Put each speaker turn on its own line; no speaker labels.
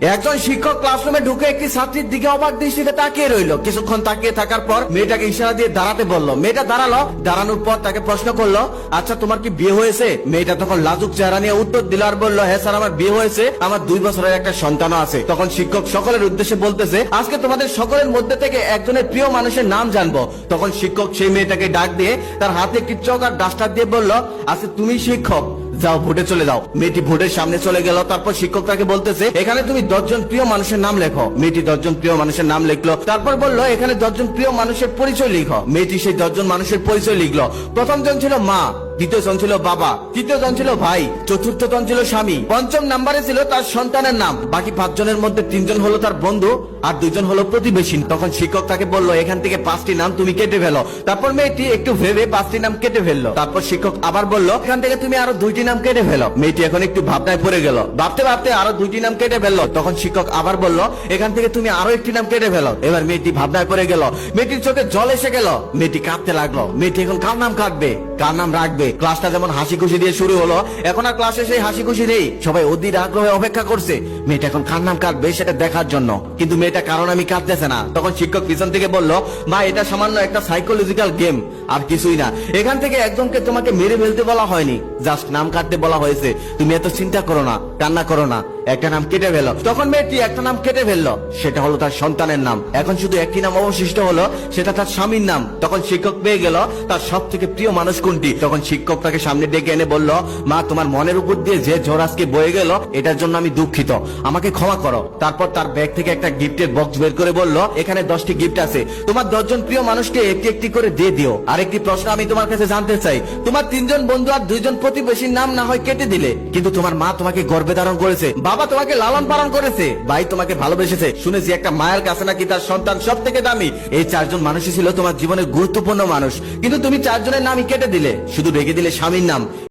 একজন শিক্ষক ক্লাসরুমে ঢুকে একটি ছাত্রীর দিকে অবাক দৃষ্টিতে তাকিয়ে রইল। কিছুক্ষণ তাকিয়ে থাকার পর মেয়েটাকে ইশারা দিয়ে দাঁড়াতে বলল। মেয়েটা দাঁড়ালো। দাঁড়ানোর পর তাকে প্রশ্ন করলো, আচ্ছা তোমার কি বিয়ে হয়েছে? মেয়েটা তখন লাজুক চেহারা নিয়ে উত্তর দিল আর বলল, হ্যাঁ স্যার আমার বিয়ে হয়েছে, আমার 2 বছরের একটা সন্তানও আছে। তখন শিক্ষক সকলের উদ্দেশ্যে বলতেছে, আজকে তোমাদের সকলের মধ্যে থেকে একজনের প্রিয় মানুষের নাম জানবো। তখন শিক্ষক সেই মেয়েটাকে ডাক দিয়ে তার হাতে একটি চক আর ডাস্টার দিয়ে বলল, আচ্ছা তুমি শিক্ষক, যাও ভোটে চলে যাও। মেয়েটি ভোটের সামনে চলে গেল। তারপর শিক্ষক তাকে বলতেছে, এখানে তুমি 10 জন প্রিয় মানুষের নাম লেখো। মেয়েটি 10 জন প্রিয় মানুষের নাম লিখলো। তারপর বললো, এখানে 10 জন প্রিয় মানুষের পরিচয় লিখো। মেয়েটি সেই 10 জন মানুষের পরিচয় লিখলো। প্রথম জন ছিল মা, দ্বিতীয় জন ছিল বাবা, তৃতীয় জন ছিল ভাই, চতুর্থ জন ছিল স্বামী, পঞ্চম নাম্বারে ছিল তার সন্তানের নাম। বাকি 5 জনের মধ্যে 3 জন হলো তার বন্ধু আর 2 জন হলো প্রতিবেশী। তখন শিক্ষক তাকে বললো, এখান থেকে 5টি নাম তুমি কেটে ফেলো। তারপর মেয়েটি একটু ভেবে 5টি নাম কেটে ফেললো। তারপর শিক্ষক আবার বললো, এখান থেকে তুমি আরো 2টি নাম কেটে ফেলো। মেয়েটি এখন একটু ভাবনায় পড়ে গেল। ভাবতে ভাবতে আরো 2টি নাম কেটে ফেললো। তখন শিক্ষক আবার বললো, এখান থেকে তুমি আরো একটি নাম কেটে ফেলো। এবার মেয়েটি ভাবনায় পড়ে গেল। মেয়েটির চোখে জল এসে গেল। মেয়েটি কাঁদতে লাগলো। মেয়েটি এখন কার নাম কাটবে, কার নাম রাখবে? ক্লাসটা যেমন হাসি খুশি দিয়ে শুরু হলো, এখন আর ক্লাসে সেই হাসি খুশি নেই। সবাই অধীর আগ্রহে অপেক্ষা করছে মেয়েটা এখন কার নাম কাটবে সেটা দেখার জন্য। কিন্তু মেয়েটা কারণ আমি কাঁদতেছে না। তখন শিক্ষক পিছন থেকে বলল, মা এটা সামান্য একটা সাইকোলজিক্যাল গেম, আর কিছুই না। এখান থেকে একজনকে তোমাকে মেরে ফেলতে বলা হয়নি, জাস্ট নাম কাটতে বলা হয়েছে। তুমি এত চিন্তা করো না, কান্না করো না, একটা নাম কেটে ফেলো। তখন মেয়েটি একটা নাম কেটে ফেললো। সেটা হলো তার সন্তানের নাম। এখন শুধু একটি নাম অবশিষ্ট হলো, সেটা তার স্বামীর নাম। তখন শিক্ষক পেয়ে গেল তার সব থেকে প্রিয় মানুষ কোনটি। তখন শিক্ষক তাকে সামনে ডেকে এনে বলল, মা তোমার মনের উপর দিয়ে যে ঝড় আজকে বয়ে গেল, এটার জন্য আমি দুঃখিত, আমাকে ক্ষমা করো। তারপর তার ব্যাগ থেকে একটা গিফটের বক্স বের করে বলল, এখানে 10টি গিফট আছে, তোমার 10 জন প্রিয় মানুষকে একটি একটি করে দিয়ে দিও। আরেকটি প্রশ্ন আমি তোমার কাছে জানতে চাই, তোমার 3 জন বন্ধু আর 2 জন প্রতিবেশীর নাম না হয় কেটে দিলে, কিন্তু তোমার মা তোমাকে গর্ভে ধারণ করেছে, বাবা তোমাকে লালন পালন করেছে, ভাই তোমাকে ভালোবেসেছে। শুনেছি একটা মায়ের কাছে নাকি তার সন্তান সব থেকে দামি। এই 4 জন মানুষই ছিল তোমার জীবনের গুরুত্বপূর্ণ মানুষ, কিন্তু তুমি 4 জনের নামই কেটে দিলে, শুধু রেখে দিলে স্বামীর নাম।